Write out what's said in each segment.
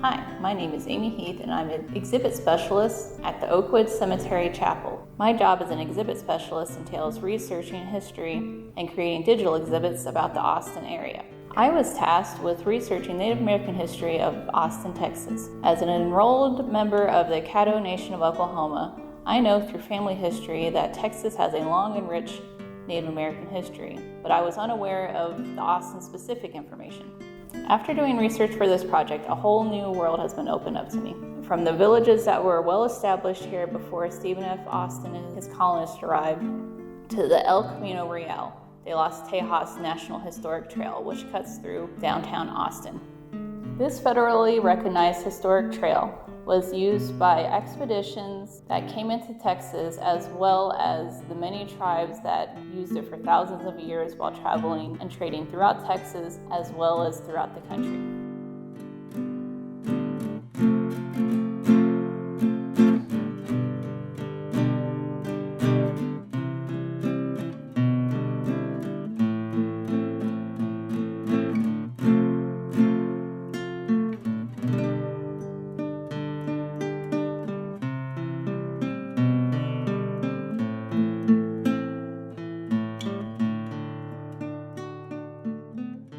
Hi, my name is Amy Heath and I'm an exhibit specialist at the Oakwood Cemetery Chapel. My job as an exhibit specialist entails researching history and creating digital exhibits about the Austin area. I was tasked with researching Native American history of Austin, Texas. As an enrolled member of the Caddo Nation of Oklahoma, I know through family history that Texas has a long and rich Native American history, but I was unaware of the Austin-specific information. After doing research for this project, a whole new world has been opened up to me. From the villages that were well established here before Stephen F. Austin and his colonists arrived, to the El Camino Real, de los Tejas National Historic Trail, which cuts through downtown Austin. This federally recognized historic trail was used by expeditions that came into Texas, as well as the many tribes that used it for thousands of years while traveling and trading throughout Texas, as well as throughout the country.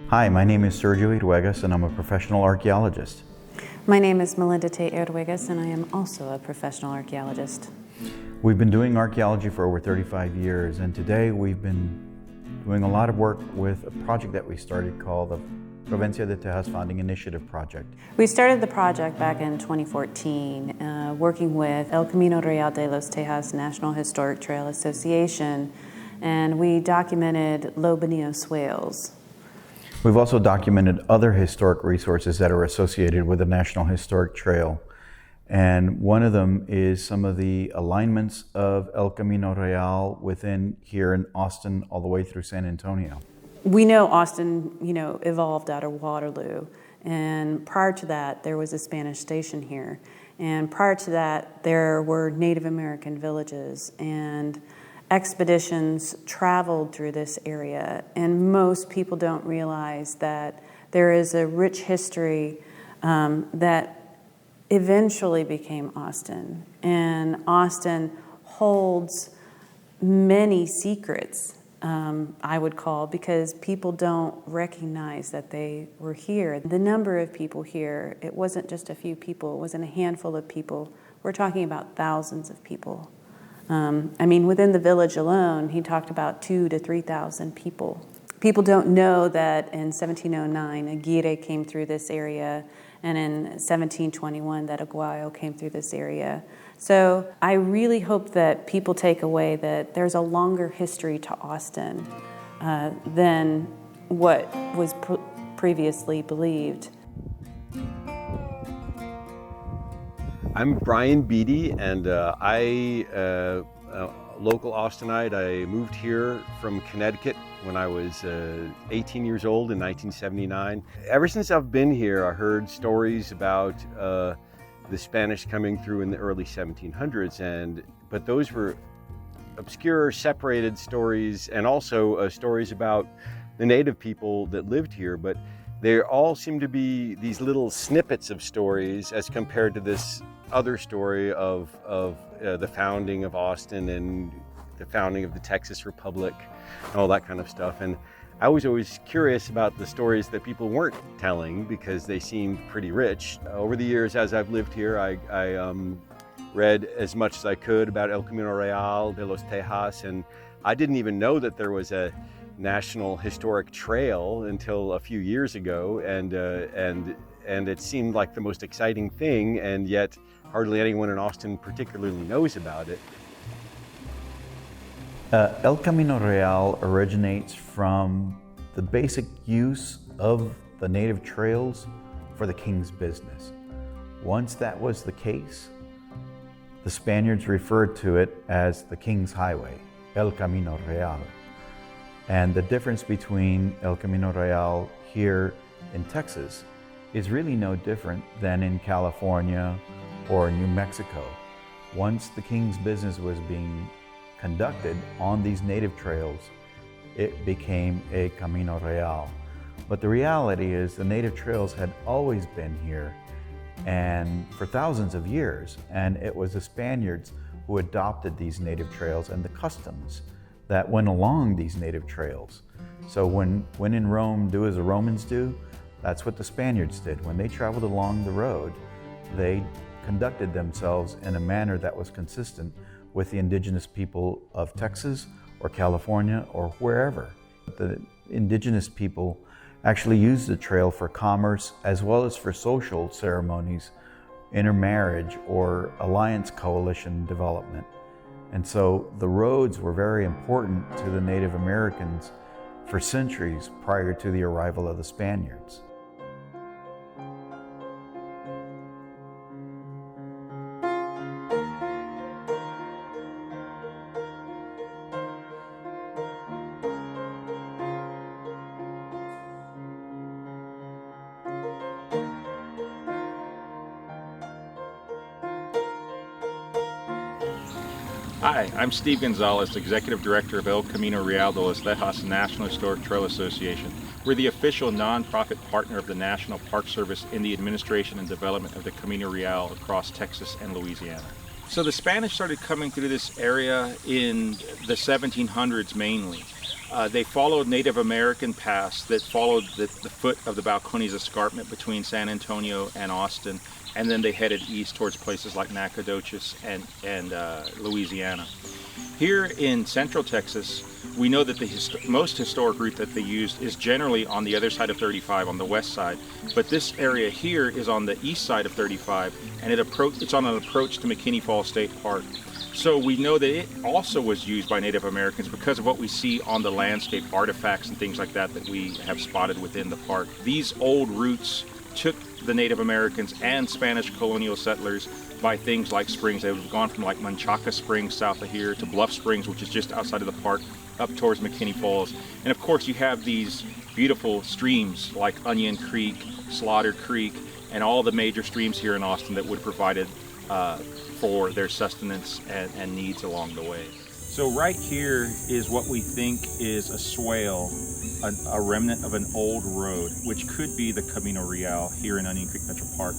Hi, my name is Sergio Iruegas and I'm a professional archaeologist. My name is Melinda Tate Iruegas and I am also a professional archaeologist. We've been doing archaeology for over 35 years, and today we've been doing a lot of work with a project that we started called the Provincia de Tejas Founding Initiative Project. We started the project back in 2014, working with El Camino Real de los Tejas National Historic Trail Association, and we documented Lobanillo swales. We've also documented other historic resources that are associated with the National Historic Trail. And one of them is some of the alignments of El Camino Real within here in Austin all the way through San Antonio. We know Austin, evolved out of Waterloo. And prior to that, there was a Spanish station here. And prior to that, there were Native American villages. And expeditions traveled through this area, and most people don't realize that there is a rich history that eventually became Austin. And Austin holds many secrets, I would call, because people don't recognize that they were here. The number of people here, it wasn't just a few people, it wasn't a handful of people. We're talking about thousands of people. Within the village alone, he talked about 2,000 to 3,000 people. People don't know that in 1709, Aguirre came through this area, and in 1721, that Aguayo came through this area. So I really hope that people take away that there's a longer history to Austin than what was previously believed. I'm Brian Beattie, and I a local Austinite. I moved here from Connecticut when I was 18 years old in 1979. Ever since I've been here, I heard stories about the Spanish coming through in the early 1700s, but those were obscure, separated stories, and also stories about the native people that lived here. But they all seem to be these little snippets of stories as compared to this other story of the founding of Austin and the founding of the Texas Republic and all that kind of stuff. And I was always curious about the stories that people weren't telling because they seemed pretty rich. Over the years, as I've lived here, I read as much as I could about El Camino Real de los Tejas, and I didn't even know that there was a National Historic Trail until a few years ago, and it seemed like the most exciting thing, and yet hardly anyone in Austin particularly knows about it. El Camino Real originates from the basic use of the native trails for the king's business. Once that was the case, the Spaniards referred to it as the King's Highway, El Camino Real. And the difference between El Camino Real here in Texas is really no different than in California or New Mexico. Once the king's business was being conducted on these native trails, it became a Camino Real. But the reality is the native trails had always been here, and for thousands of years. And it was the Spaniards who adopted these native trails and the customs that went along these native trails. So when in Rome, do as the Romans do, that's what the Spaniards did. When they traveled along the road, they conducted themselves in a manner that was consistent with the indigenous people of Texas or California or wherever. The indigenous people actually used the trail for commerce as well as for social ceremonies, intermarriage, or alliance coalition development. And so the roads were very important to the Native Americans for centuries prior to the arrival of the Spaniards. Hi, I'm Steve Gonzales, Executive Director of El Camino Real de los Tejas National Historic Trail Association. We're the official nonprofit partner of the National Park Service in the administration and development of the Camino Real across Texas and Louisiana. So the Spanish started coming through this area in the 1700s mainly. They followed Native American paths that followed the foot of the Balcones Escarpment between San Antonio and Austin, and then they headed east towards places like Nacogdoches and Louisiana. Here in central Texas, we know that the most historic route that they used is generally on the other side of 35, on the west side, but this area here is on the east side of 35, and it's on an approach to Mckinney Falls State Park. So we know that it also was used by Native Americans because of what we see on the landscape, artifacts and things like that that we have spotted within the park. These old routes took the Native Americans and Spanish colonial settlers by things like springs. They've gone from like Menchaca Springs south of here to Bluff Springs, which is just outside of the park, up towards Mckinney Falls. And of course you have these beautiful streams like Onion Creek, Slaughter Creek, and all the major streams here in Austin that would have provided for their sustenance and needs along the way. So right here is what we think is a swale, a remnant of an old road, which could be the Camino Real here in Onion Creek Metro Park.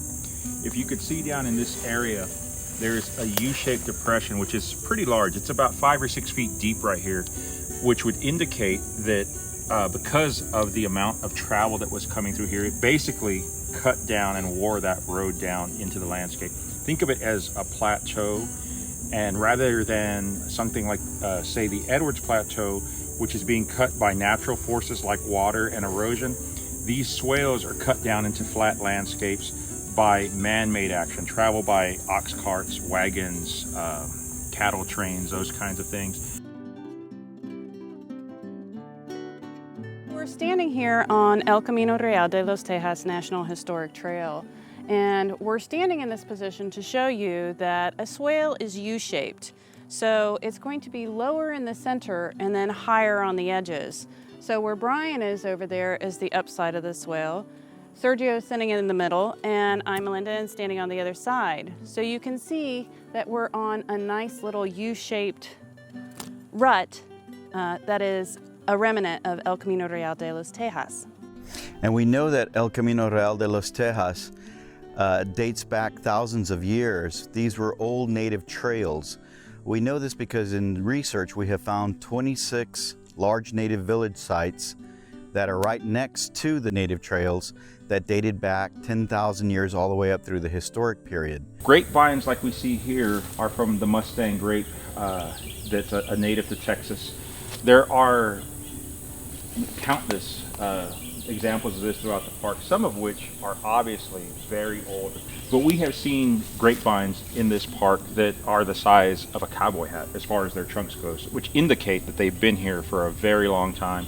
If you could see down in this area, there's a U-shaped depression, which is pretty large. It's about 5 or 6 feet deep right here, which would indicate that because of the amount of travel that was coming through here, it basically cut down and wore that road down into the landscape. Think of it as a plateau, and rather than something like, say, the Edwards Plateau, which is being cut by natural forces like water and erosion, these swales are cut down into flat landscapes by man-made action, travel by ox carts, wagons, cattle trains, those kinds of things. We're standing here on El Camino Real de los Tejas National Historic Trail, and we're standing in this position to show you that a swale is U-shaped. So it's going to be lower in the center and then higher on the edges. So where Brian is over there is the upside of the swale. Sergio is sitting in the middle, and I'm Melinda and standing on the other side. So you can see that we're on a nice little U-shaped rut that is a remnant of El Camino Real de los Tejas. And we know that El Camino Real de los Tejas dates back thousands of years. These were old native trails. We know this because in research we have found 26 large native village sites that are right next to the native trails that dated back 10,000 years all the way up through the historic period. Grapevines like we see here are from the Mustang grape that's a native to Texas. There are countless examples of this throughout the park, some of which are obviously very old. But we have seen grapevines in this park that are the size of a cowboy hat as far as their trunks goes, which indicate that they've been here for a very long time.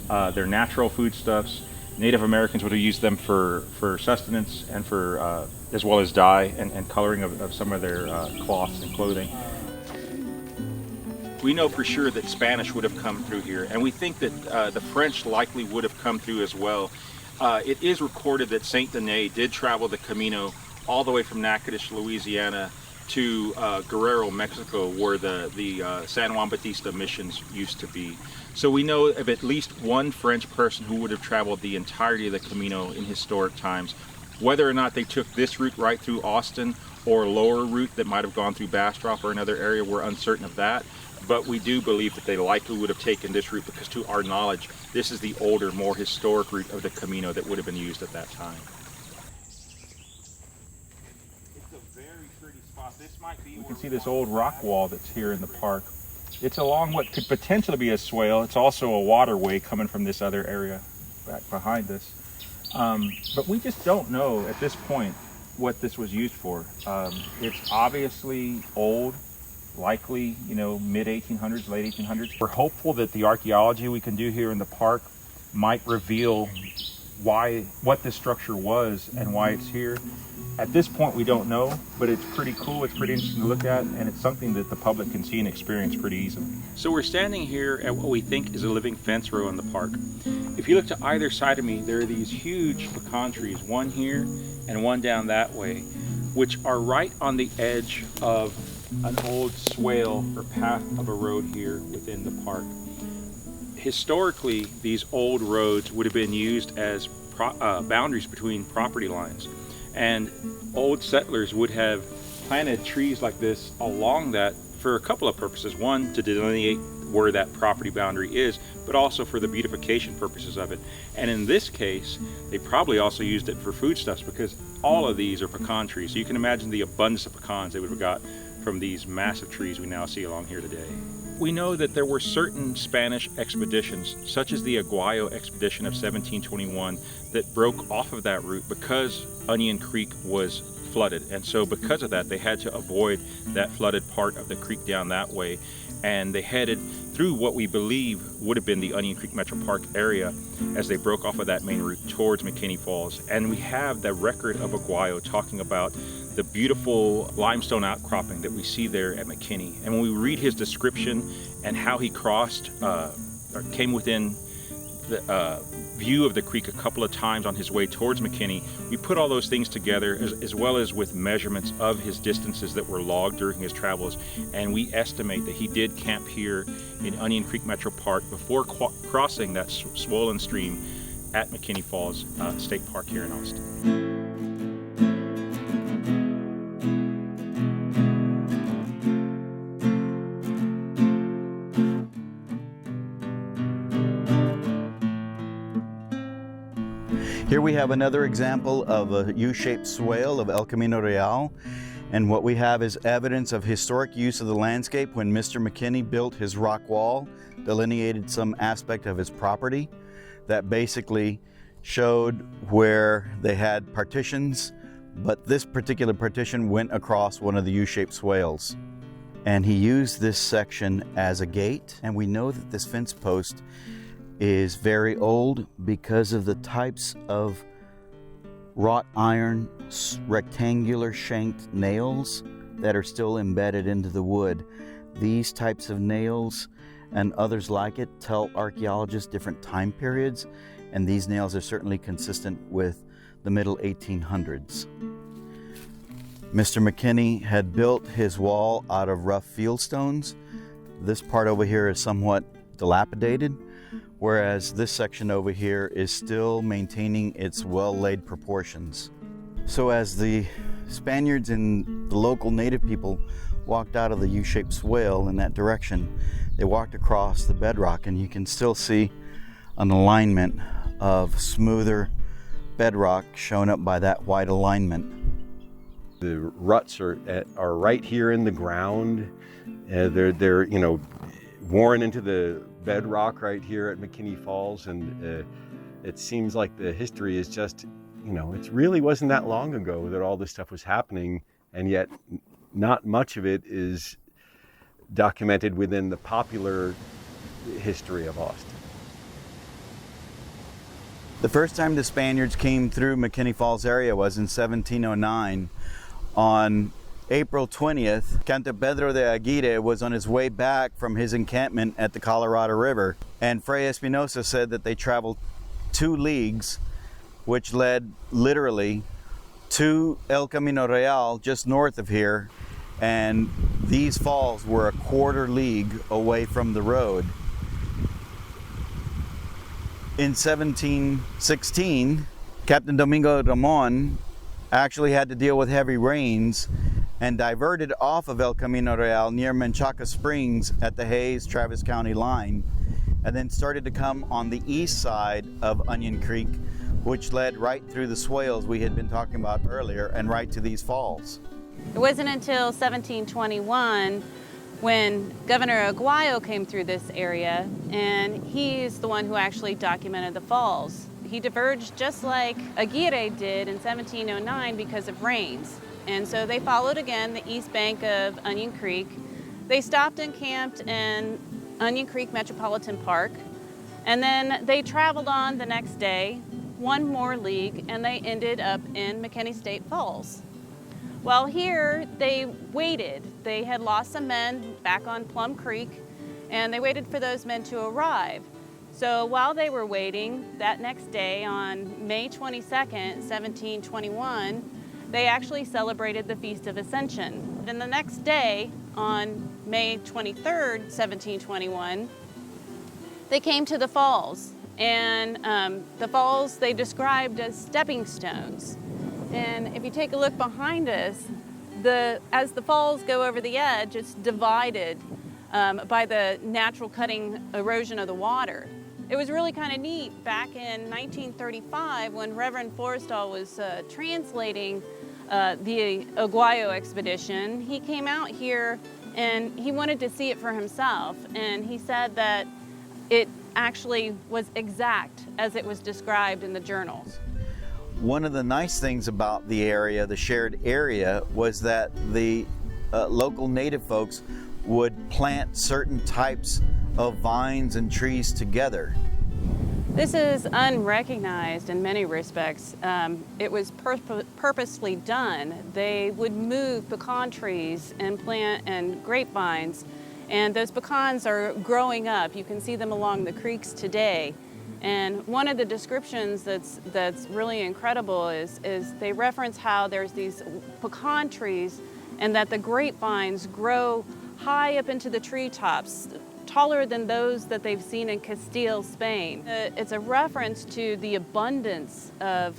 They're natural foodstuffs. Native Americans would have used them for sustenance and for as well as dye and coloring of some of their cloths and clothing. We know for sure that Spanish would have come through here, and we think that the French likely would have come through as well. It is recorded that Saint Denis did travel the Camino all the way from Nacogdoches, Louisiana to Guerrero, Mexico, where the San Juan Bautista missions used to be. So we know of at least one French person who would have traveled the entirety of the Camino in historic times. Whether or not they took this route right through Austin or a lower route that might have gone through Bastrop or another area, we're uncertain of that. But we do believe that they likely would have taken this route because, to our knowledge, this is the older, more historic route of the Camino that would have been used at that time. It's a very pretty spot. This might be. You can see this old rock wall that's here in the park. It's along what could potentially be a swale. It's also a waterway coming from this other area back behind us. But we just don't know at this point what this was used for. It's obviously old. Likely, mid-1800s, late 1800s. We're hopeful that the archaeology we can do here in the park might reveal what this structure was and why it's here. At this point, we don't know, but it's pretty cool. It's pretty interesting to look at, and it's something that the public can see and experience pretty easily. So we're standing here at what we think is a living fence row in the park. If you look to either side of me, there are these huge pecan trees, one here and one down that way, which are right on the edge of an old swale or path of a road here within the park. Historically, these old roads would have been used as boundaries between property lines, and old settlers would have planted trees like this along that for a couple of purposes. One, to delineate where that property boundary is, but also for the beautification purposes of it. And in this case, they probably also used it for foodstuffs, because all of these are pecan trees. So you can imagine the abundance of pecans they would have got from these massive trees we now see along here today. We know that there were certain Spanish expeditions, such as the Aguayo expedition of 1721, that broke off of that route because Onion Creek was flooded. And so because of that, they had to avoid that flooded part of the creek down that way. And they headed through what we believe would have been the Onion Creek Metro Park area as they broke off of that main route towards Mckinney Falls. And we have the record of Aguayo talking about the beautiful limestone outcropping that we see there at Mckinney. And when we read his description and how he crossed or came within the view of the creek a couple of times on his way towards Mckinney, we put all those things together as well as with measurements of his distances that were logged during his travels, and we estimate that he did camp here in Onion Creek Metro Park before crossing that swollen stream at Mckinney Falls State Park here in Austin. Here we have another example of a U-shaped swale of El Camino Real, and what we have is evidence of historic use of the landscape when Mr. McKinney built his rock wall, delineated some aspect of his property that basically showed where they had partitions, but this particular partition went across one of the U-shaped swales. And he used this section as a gate, and we know that this fence post is very old because of the types of wrought iron rectangular shanked nails that are still embedded into the wood. These types of nails and others like it tell archaeologists different time periods, and these nails are certainly consistent with the middle 1800s. Mr. McKinney had built his wall out of rough fieldstones. This part over here is somewhat dilapidated, whereas this section over here is still maintaining its well-laid proportions. So as the Spaniards and the local native people walked out of the U-shaped swale in that direction, they walked across the bedrock, and you can still see an alignment of smoother bedrock shown up by that white alignment. The ruts are right here in the ground. They're worn into the bedrock right here at Mckinney Falls, and it seems like the history is just, it really wasn't that long ago that all this stuff was happening, and yet not much of it is documented within the popular history of Austin. The first time the Spaniards came through Mckinney Falls area was in 1709. On April 20th, Count Pedro de Aguirre was on his way back from his encampment at the Colorado River, and Fray Espinosa said that they traveled 2 leagues, which led literally to El Camino Real just north of here, and these falls were a 1/4 league away from the road. In 1716, Captain Domingo Ramon actually had to deal with heavy rains and diverted off of El Camino Real near Menchaca Springs at the Hays-Travis County line, and then started to come on the east side of Onion Creek, which led right through the swales we had been talking about earlier and right to these falls. It wasn't until 1721 when Governor Aguayo came through this area, and he's the one who actually documented the falls. He diverged just like Aguirre did in 1709 because of rains. And so they followed again the east bank of Onion Creek. They stopped and camped in Onion Creek Metropolitan Park, and then they traveled on the next day, one more league, and they ended up in McKinney State Falls. Well, here they waited. They had lost some men back on Plum Creek, and they waited for those men to arrive. So while they were waiting, that next day on May 22nd, 1721, they actually celebrated the Feast of Ascension. And the next day, on May 23rd, 1721, they came to the falls. And the falls they described as stepping stones. And if you take a look behind us, as the falls go over the edge, it's divided by the natural cutting erosion of the water. It was really kind of neat back in 1935 when Reverend Forrestal was translating the Aguayo expedition. He came out here and he wanted to see it for himself, and he said that it actually was exact as it was described in the journals. One of the nice things about the area, the shared area, was that the local native folks would plant certain types of vines and trees together. This is unrecognized in many respects. It was purposely done. They would move pecan trees and plant and grapevines, and those pecans are growing up. You can see them along the creeks today. And one of the descriptions that's really incredible is they reference how there's these pecan trees and that the grapevines grow high up into the treetops, taller than those that they've seen in Castile, Spain. It's a reference to the abundance of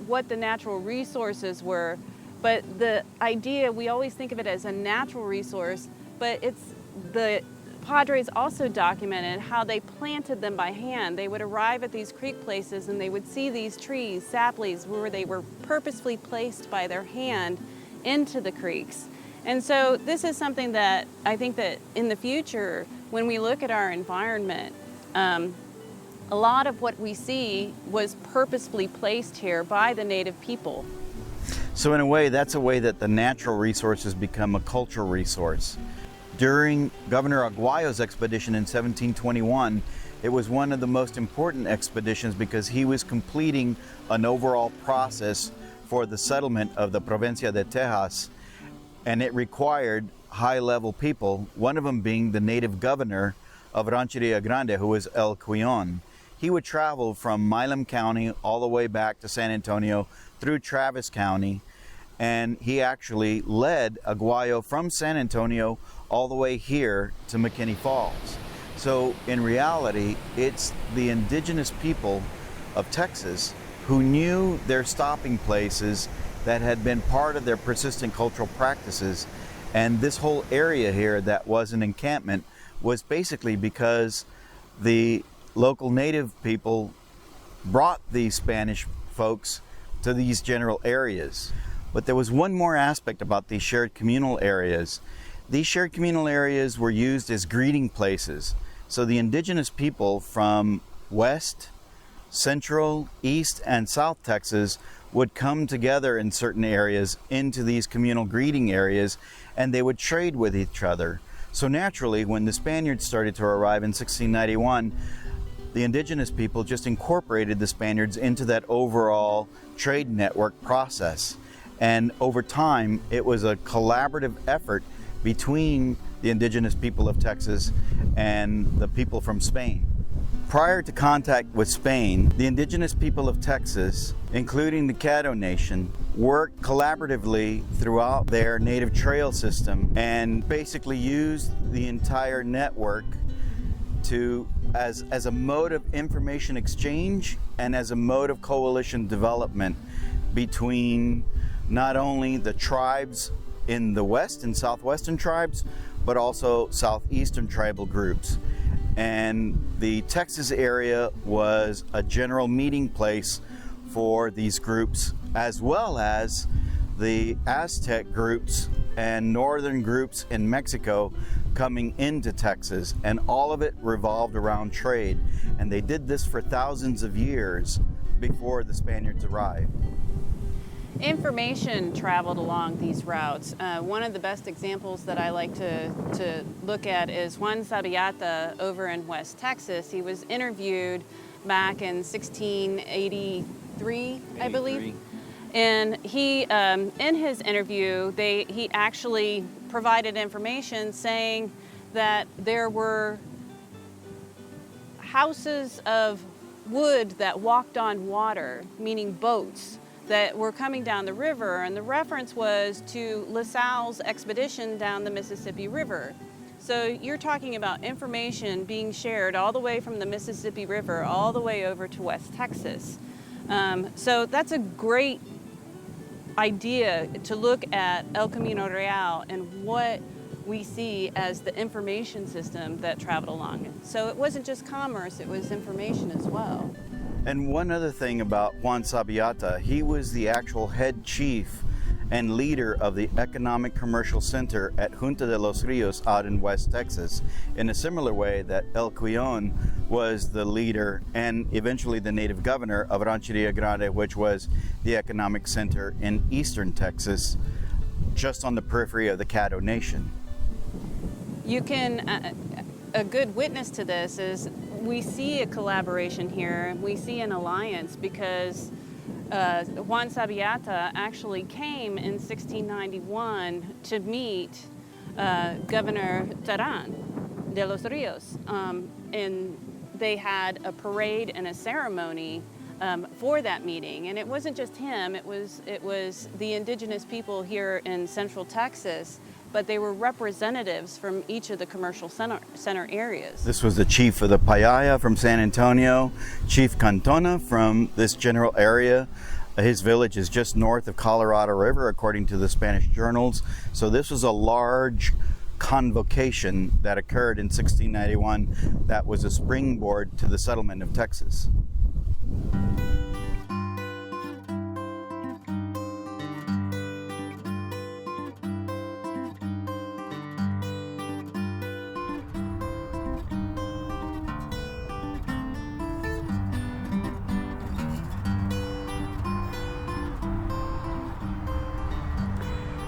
what the natural resources were, but the idea, we always think of it as a natural resource, but it's the Padres also documented how they planted them by hand. They would arrive at these creek places and they would see these trees, saplings, where they were purposefully placed by their hand into the creeks. And so this is something that I think that in the future, when we look at our environment, a lot of what we see was purposefully placed here by the native people. So in a way, that's a way that the natural resources become a cultural resource. During Governor Aguayo's expedition in 1721, it was one of the most important expeditions because he was completing an overall process for the settlement of the Provincia de Tejas, and it required high-level people, one of them being the native governor of Rancheria Grande, who was El Cuyon. He would travel from Milam County all the way back to San Antonio through Travis County, and he actually led Aguayo from San Antonio all the way here to McKinney Falls. So in reality, it's the indigenous people of Texas who knew their stopping places that had been part of their persistent cultural practices. And this whole area here that was an encampment was basically because the local native people brought these Spanish folks to these general areas. But there was one more aspect about these shared communal areas. These shared communal areas were used as greeting places. So the indigenous people from West, Central, East, and South Texas would come together in certain areas into these communal greeting areas, and they would trade with each other. So naturally, when the Spaniards started to arrive in 1691, the indigenous people just incorporated the Spaniards into that overall trade network process. And over time, it was a collaborative effort between the indigenous people of Texas and the people from Spain. Prior to contact with Spain, the indigenous people of Texas, including the Caddo Nation, worked collaboratively throughout their native trail system and basically used the entire network as a mode of information exchange and as a mode of coalition development between not only the tribes in the west and southwestern tribes, but also southeastern tribal groups. And the Texas area was a general meeting place for these groups, as well as the Aztec groups and northern groups in Mexico coming into Texas, and all of it revolved around trade. And they did this for thousands of years before the Spaniards arrived. Information traveled along these routes. One of the best examples that I like to look at is Juan Sabiata over in West Texas. He was interviewed back in 1683, I believe. And he, in his interview, he actually provided information saying that there were houses of wood that walked on water, meaning boats, that were coming down the river, and the reference was to La Salle's expedition down the Mississippi River. So you're talking about information being shared all the way from the Mississippi River all the way over to West Texas. So that's a great idea to look at El Camino Real and what we see as the information system that traveled along it. So it wasn't just commerce, it was information as well. And one other thing about Juan Sabiata, he was the actual head chief and leader of the Economic Commercial Center at Junta de los Rios out in West Texas, in a similar way that El Cuyon was the leader and eventually the native governor of Rancheria Grande, which was the economic center in eastern Texas, just on the periphery of the Caddo Nation. You can, a good witness to this is we see a collaboration here, we see an alliance, because Juan Sabiata actually came in 1691 to meet Governor Terán de los Rios, and they had a parade and a ceremony for that meeting. And it wasn't just him, it was the indigenous people here in Central Texas, but they were representatives from each of the commercial center areas. This was the chief of the Payaya from San Antonio, Chief Cantona from this general area. His village is just north of Colorado River, according to the Spanish journals. So this was a large convocation that occurred in 1691 that was a springboard to the settlement of Texas.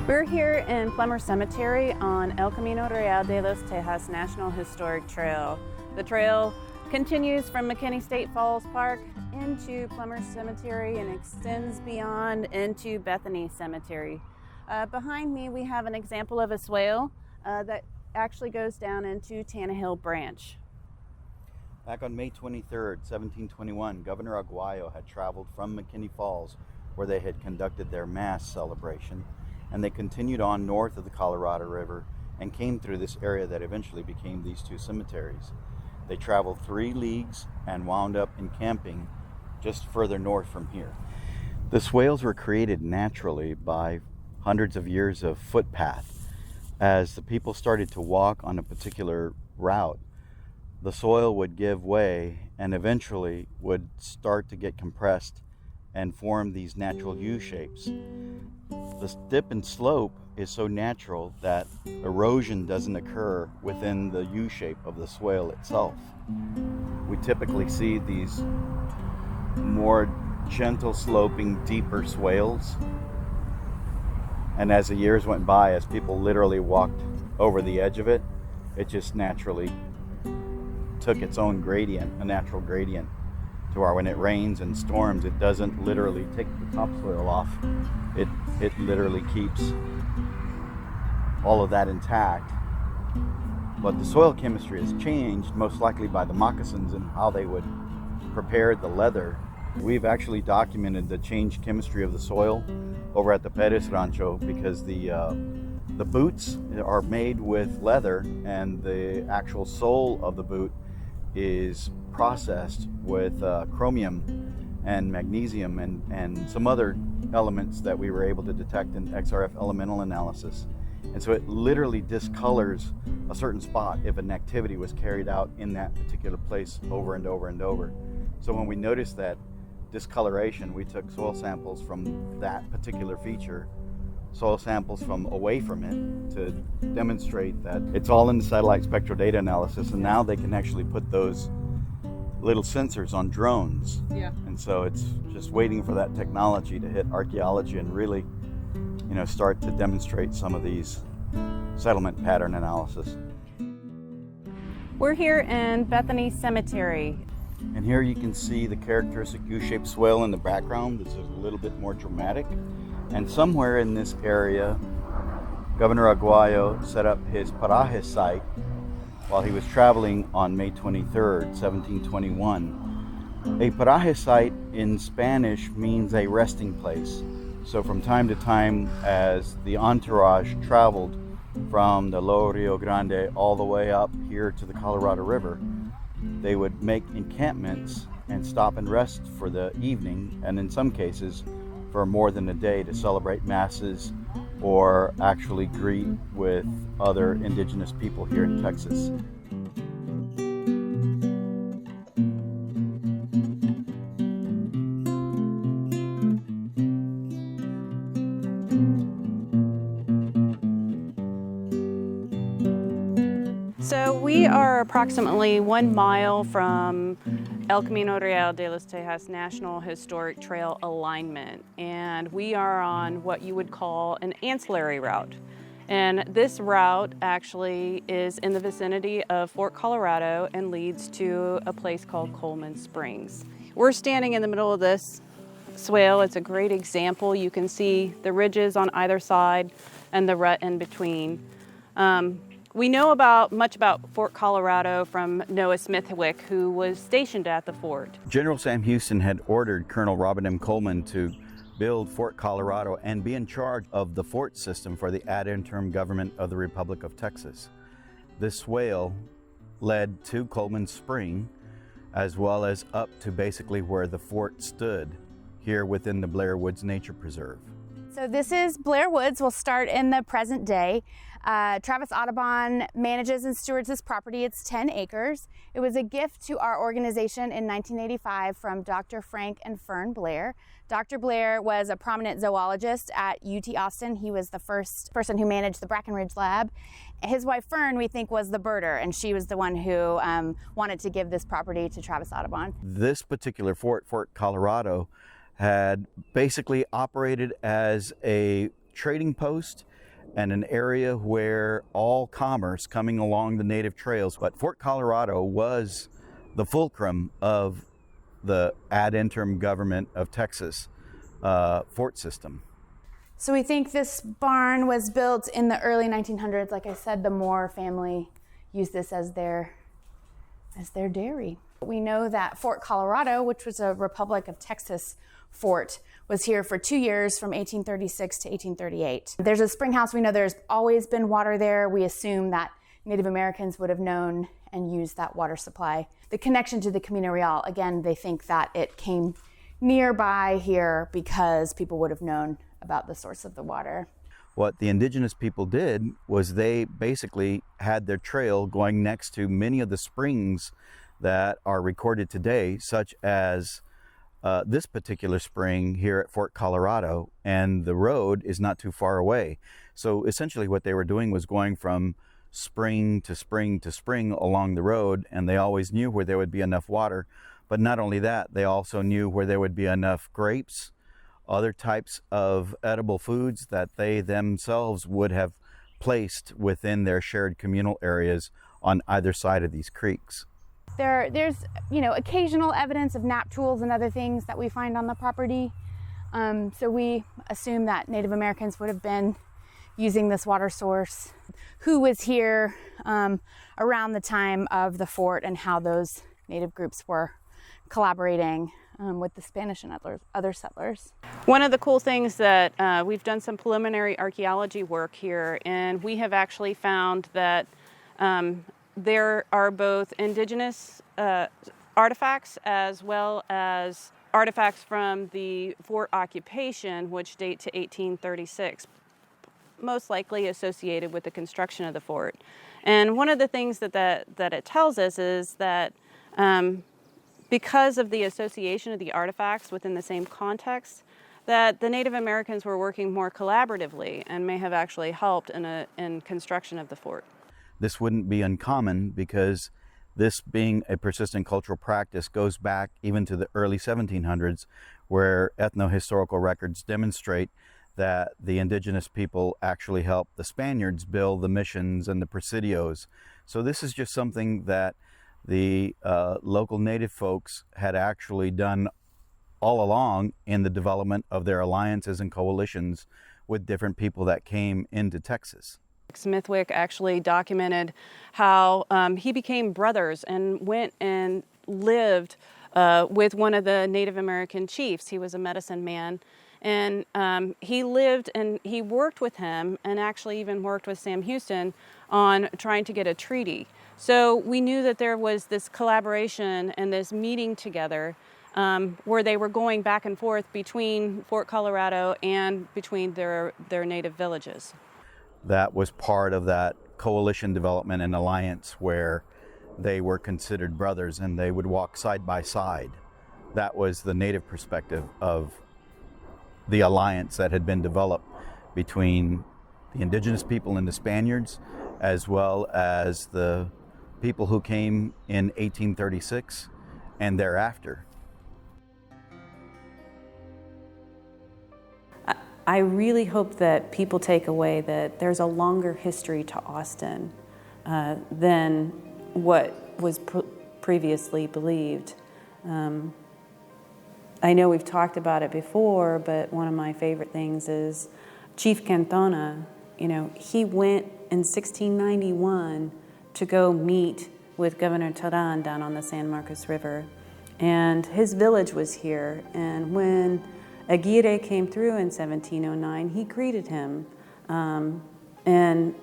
We're here in Plummer Cemetery on El Camino Real de los Tejas National Historic Trail. The trail continues from McKinney State Falls Park into Plummer Cemetery and extends beyond into Bethany Cemetery. Behind me we have an example of a swale that actually goes down into Tannehill Branch. Back on May 23rd, 1721, Governor Aguayo had traveled from McKinney Falls, where they had conducted their mass celebration, and they continued on north of the Colorado River and came through this area that eventually became these two cemeteries. They traveled 3 leagues and wound up encamping just further north from here. The swales were created naturally by hundreds of years of footpath. As the people started to walk on a particular route, the soil would give way and eventually would start to get compressed and form these natural U-shapes. The dip and slope is so natural that erosion doesn't occur within the U-shape of the swale itself. We typically see these more gentle sloping, deeper swales. And as the years went by, as people literally walked over the edge of it, it just naturally took its own gradient, a natural gradient, to where when it rains and storms, it doesn't literally take the topsoil off. It literally keeps all of that intact. But the soil chemistry has changed, most likely by the moccasins and how they would prepare the leather. We've actually documented the changed chemistry of the soil over at the Perez Rancho, because the boots are made with leather, and the actual sole of the boot is processed with chromium and magnesium and some other elements that we were able to detect in XRF elemental analysis. And so it literally discolors a certain spot if an activity was carried out in that particular place over and over and over. So when we noticed that discoloration, we took soil samples from that particular feature, soil samples from away from it, to demonstrate that it's all in the satellite spectral data analysis. And now they can actually put those little sensors on drones. Yeah. And so it's just waiting for that technology to hit archaeology and really, start to demonstrate some of these settlement pattern analysis. We're here in Bethany Cemetery. And here you can see the characteristic U-shaped swale in the background. This is a little bit more dramatic. And somewhere in this area, Governor Aguayo set up his paraje site while he was traveling on May 23rd, 1721. A paraje site in Spanish means a resting place. So from time to time, as the entourage traveled from the Lower Rio Grande all the way up here to the Colorado River, they would make encampments and stop and rest for the evening, and in some cases for more than a day, to celebrate masses or actually greet with other indigenous people here in Texas. So we are approximately 1 mile from El Camino Real de los Tejas National Historic Trail alignment, and we are on what you would call an ancillary route. And this route actually is in the vicinity of Fort Colorado and leads to a place called Coleman Springs. We're standing in the middle of this swale. It's a great example. You can see the ridges on either side and the rut in between. We know much about Fort Colorado from Noah Smithwick, who was stationed at the fort. General Sam Houston had ordered Colonel Robert M. Coleman to build Fort Colorado and be in charge of the fort system for the ad interim government of the Republic of Texas. This swale led to Coleman Spring, as well as up to basically where the fort stood, here within the Blair Woods Nature Preserve. So this is Blair Woods. We'll start in the present day. Travis Audubon manages and stewards this property. It's 10 acres. It was a gift to our organization in 1985 from Dr. Frank and Fern Blair. Dr. Blair was a prominent zoologist at UT Austin. He was the first person who managed the Brackenridge Lab. His wife Fern, we think, was the birder, and she was the one who wanted to give this property to Travis Audubon. This particular fort, Fort Colorado, had basically operated as a trading post and an area where all commerce coming along the native trails. But Fort Colorado was the fulcrum of the ad interim government of Texas fort system. So we think this barn was built in the early 1900s. Like I said, the Moore family used this as their dairy. We know that Fort Colorado, which was a Republic of Texas fort, was here for 2 years from 1836 to 1838. There's a spring house. We know there's always been water there. We assume that Native Americans would have known and used that water supply. The connection to the Camino Real, again, they think that it came nearby here because people would have known about the source of the water. What the indigenous people did was they basically had their trail going next to many of the springs that are recorded today, such as this particular spring here at Fort Colorado, and the road is not too far away. So essentially what they were doing was going from spring to spring to spring along the road, and they always knew where there would be enough water. But not only that, they also knew where there would be enough grapes, other types of edible foods that they themselves would have placed within their shared communal areas on either side of these creeks. There's occasional evidence of nap tools and other things that we find on the property. So we assume that Native Americans would have been using this water source. Who was here around the time of the fort and how those Native groups were collaborating with the Spanish and other settlers. One of the cool things that we've done some preliminary archaeology work here, and we have actually found that there are both indigenous artifacts as well as artifacts from the fort occupation, which date to 1836, most likely associated with the construction of the fort. And one of the things that it tells us is that because of the association of the artifacts within the same context, that the Native Americans were working more collaboratively and may have actually helped in construction of the fort. This wouldn't be uncommon because this being a persistent cultural practice goes back even to the early 1700s, where ethno-historical records demonstrate that the indigenous people actually helped the Spaniards build the missions and the presidios. So this is just something that the local native folks had actually done all along in the development of their alliances and coalitions with different people that came into Texas. Smithwick actually documented how he became brothers and went and lived with one of the Native American chiefs. He was a medicine man, and he lived and he worked with him, and actually even worked with Sam Houston on trying to get a treaty. So we knew that there was this collaboration and this meeting together where they were going back and forth between Fort Colorado and between their native villages. That was part of that coalition development and alliance where they were considered brothers and they would walk side by side. That was the native perspective of the alliance that had been developed between the indigenous people and the Spaniards, as well as the people who came in 1836 and thereafter. I really hope that people take away that there's a longer history to Austin than what was previously believed. I know we've talked about it before, but one of my favorite things is Chief Cantona. You know, he went in 1691 to go meet with Governor Terán down on the San Marcos River, and his village was here. And when Aguirre came through in 1709, he greeted him, and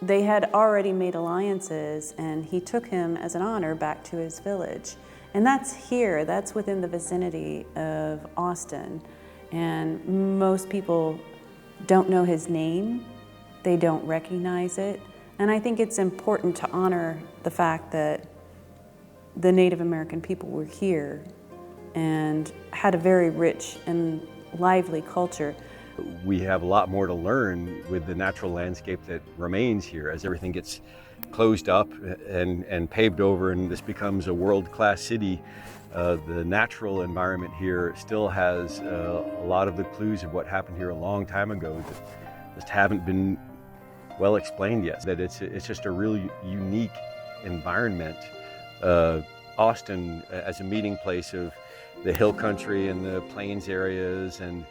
they had already made alliances, and he took him as an honor back to his village. And that's here, that's within the vicinity of Austin. And most people don't know his name, they don't recognize it. And I think it's important to honor the fact that the Native American people were here and had a very rich and lively culture. We have a lot more to learn with the natural landscape that remains here as everything gets closed up and paved over, and this becomes a world-class city. The natural environment here still has a lot of the clues of what happened here a long time ago that just haven't been well explained yet. That it's just a really unique environment. Austin as a meeting place of the hill country and the plains areas, and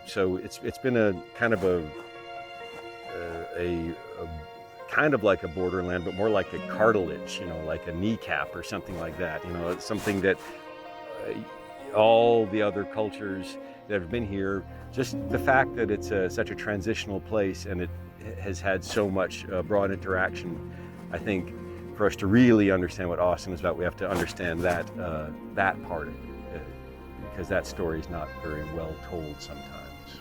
so it's been a kind of a kind of like a borderland, but more like a cartilage, you know, like a kneecap or something like that. You know, it's something that all the other cultures that have been here, just the fact that it's such a transitional place and it has had so much broad interaction, I think for us to really understand what Austin is about, we have to understand that part of it, because that story is not very well told sometimes.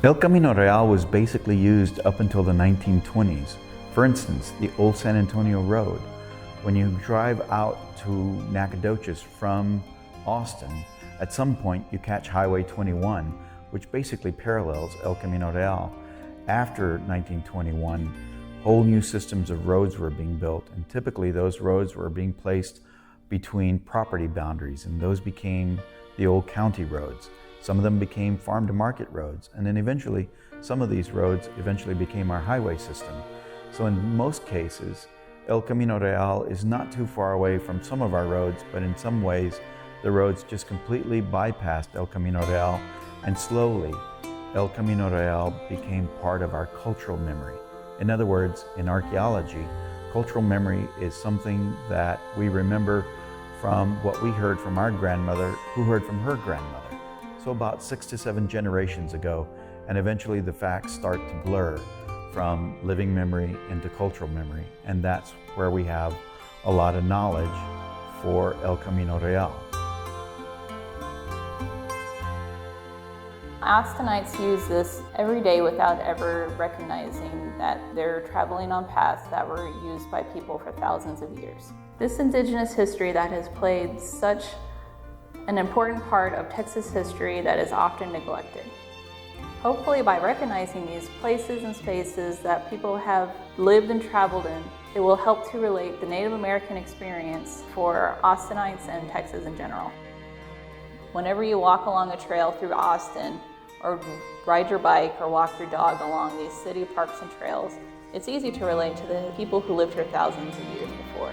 El Camino Real was basically used up until the 1920s. For instance, the old San Antonio Road. When you drive out to Nacogdoches from Austin, at some point you catch Highway 21, which basically parallels El Camino Real. After 1921, whole new systems of roads were being built, and typically those roads were being placed between property boundaries, and those became the old county roads. Some of them became farm-to-market roads, and then eventually some of these roads eventually became our highway system. So in most cases, El Camino Real is not too far away from some of our roads, but in some ways, the roads just completely bypassed El Camino Real, and slowly, El Camino Real became part of our cultural memory. In other words, in archaeology, cultural memory is something that we remember from what we heard from our grandmother, who heard from her grandmother. So about 6 to 7 generations ago, and eventually the facts start to blur from living memory into cultural memory, and that's where we have a lot of knowledge for El Camino Real. Austinites use this every day without ever recognizing that they're traveling on paths that were used by people for thousands of years. This indigenous history that has played such an important part of Texas history that is often neglected. Hopefully, by recognizing these places and spaces that people have lived and traveled in, it will help to relate the Native American experience for Austinites and Texas in general. Whenever you walk along a trail through Austin, or ride your bike or walk your dog along these city parks and trails, it's easy to relate to the people who lived here thousands of years before.